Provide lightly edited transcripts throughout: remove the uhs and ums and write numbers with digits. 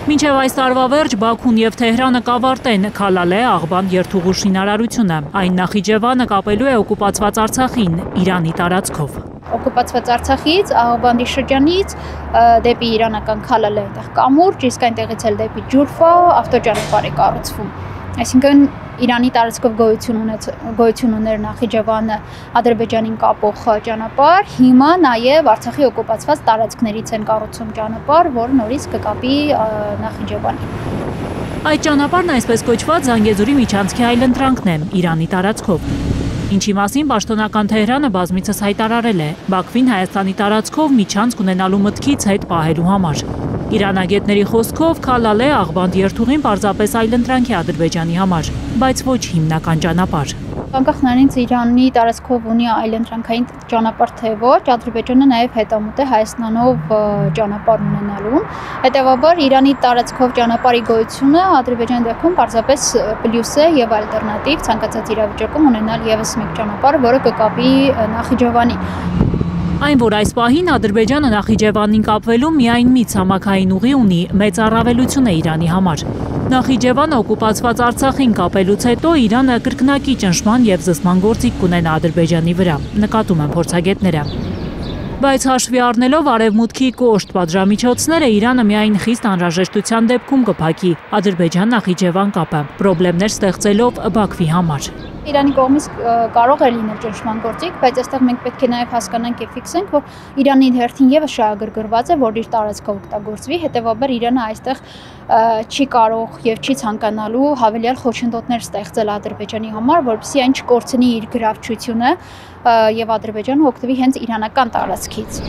Մինչև այս տարվա վերջ Բաքուն և Թեհրանը կավարտեն Քալալե-Աղբան երթուղու շինարարությունը։ Այն Նախիջևանը կապելու է օկուպացված Արցախին Իրանի տարածքով։ Օկուպացված Արցախից, Աղբանդի շրջանից դեպի իրանական Քալալե այնտեղ կամուրջ, իսկ այնտեղից էլ դեպի Ջուրֆա ավտոճանապարհ է կառուցվում։ Այսինքն Իրանի տարածքով գոյություն ուներ Նախիջևանը Ադրբեջանին կապող ճանապարհ, հիմա նաև Արցախի օկուպացված տարածքներից են կառուցում ճանապարհ, որը նորից կկապի Նախիջևանին։ Այդ ճանապարհն այսպես կոչված Զանգեզուրի միջանցքի այլընտրանքն է Իրանի տարածքով։ Ինչի մասին պաշտոնական Թեհրանը բազմիցս հայտարարել է Բաքվին Հայաստանի տարածքով միջանցք ունենալու մտքից հետ պահելու համար։ Իրանագետների խոսքով Քալալե-Աղբանդ երթուղին պարզապես այլընտրանք է Ադրբեջանի համար, բայց ոչ հիմնական ճանապարհ։ Անկախ նրանից Իրանի տարածքով ունի այլընտրանքային ճանապարհ թե ոչ, Ադրբեջանը նաև հետամուտ է Հայաստանով ճանապարհ ունենալուն։ Հետևաբար Իրանի տարածքով ճանապարհի գոյությունը Ադրբեջանի դեպքում պարզապես պլյուս է եւ ալտերնատիվ ցանկացած իրավիճակում ունենալ եւս մեկ ճանապարհ, որը կկապի Նախիջևանին։ Այն, որ այս պահին Ադրբեջանը Նախիջևանին կապվելու միայն մի ցամաքային ուղի ունի, մեծ առավելություն է Իրանի համար։ Նախիջևանը օկուպացված Արցախին կապելուց հետո Իրանը կրկնակի ճնշման և զսպման գործիք կունենա Ադրբեջանի վրա, նկատում են փորձագետները։ Բայց հաշվի առնելով արևմուտքի կոշտ պատժամիջոցները, Իրանը միայն խիստ անհրաժեշտության դեպքում կփակի Ադրբեջան-Նախիջևան կապը, պրոբլեմներ ստեղծելով Բաքվի համար։ Իրանի կողմից կարող է լինել ճնշման գործիք, բայց այստեղ մենք պետք է նաև հասկանանք եւ ֆիքսենք, որ Իրանի հերթին եւս շահագրգռված է, որ իր տարածքը օգտագործվի, հետեւաբար Իրանը այստեղ չի կարող եւ չի ցանկանալու հավելյալ խոչընդոտներ ստեղծել Ադրբեջանի համար, որպեսզի այն չկորցնի իր գրավչությունը եւ Ադրբեջանը օգտվի հենց իրանական տարածքից։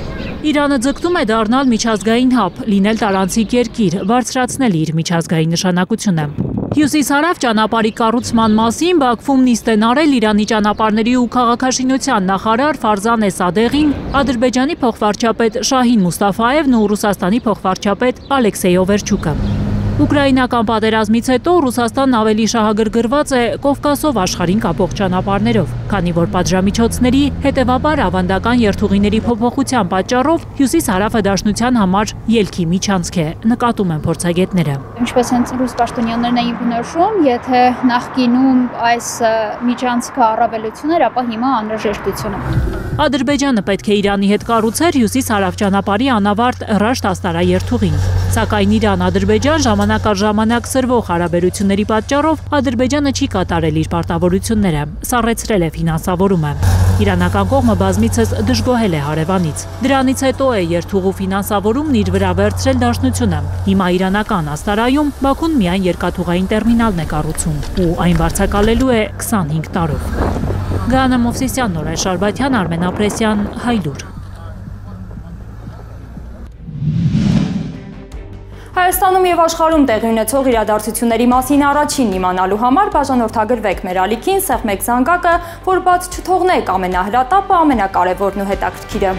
Իրանը ձգտում է դառնալ միջազգային հաբ, լինել տարանցիկ երկիր, բարձրացնել իր միջազգային նշանակությունը։ Հյուսիս-հարավ ճանապարհի կառուցման մասին Բաքվում նիստ են արել Իրանի ճանապարհների ու քաղաքաշինության նախարար Ֆարզանե Սադեղին, Ադրբեջանի փոխվարչապետ Շահին Մուստաֆաևն ու Ռուսաստանի փոխվարչապետ Ալեքսեյ Օվերչուկը։ Ուկրաինական պատերազմից հետո Ռուսաստանն ավելի շահագրգռված է Կովկասով աշխարհին կապող ճանապարհներով, քանի որ պատժամիջոցների, հետևաբար ավանդական երթուղիների փոփոխության պատճառով հյուսիս-հարավը դաշնության համար ելքի միջանցք է, նկատում են փորձագետները։ Ինչպես հենց ռուս պաշտոնյաներն էին բնորոշում, եթե նախկինում այս միջանցքը առավելություն էր, ապա հիմա անհրաժեշտություն է։ Ադրբեջանը պետք է Իրանի հետ կառուցեր հյուսիս-հարավ ճանապարհի անավարտ Ռաշտ աստարաերթուղին, սակայն Իրան-Ադրբեջան ժամանակ առ ժամանակ սրվող հարաբերությունների պատճառով Ադրբեջանը չի կատարել իր պարտավորությունները, սառեցրել է ֆինանսավորումը։ Իրանական կողմը բազմիցս դժգոհել է հարևանից։ Դրանից հետո է երթուղու ֆինանսավորումն իր վրա վերցրել դաշնությունը։ Հիմա իրանական աստարայում Բաքուն միայն երկաթուղային տերմինալն է կառուցում ու այն վարձակալելու է 25 տարով։ Գաნა Մովսիսյան, Նորայր Շարբաթյան, Արմեն Ապրեսյան, Հայլուր։ Հայաստանում և աշխարհում տեղի ունեցող իրադարձությունների մասին առաջին իմանալու համար բաժանորդագրվեք մեր ալիքին, սեղմեք զանգակը, որ բաց չթողնեք ամենահրատապը, ամենակարևորն ու հետաքրքիրը։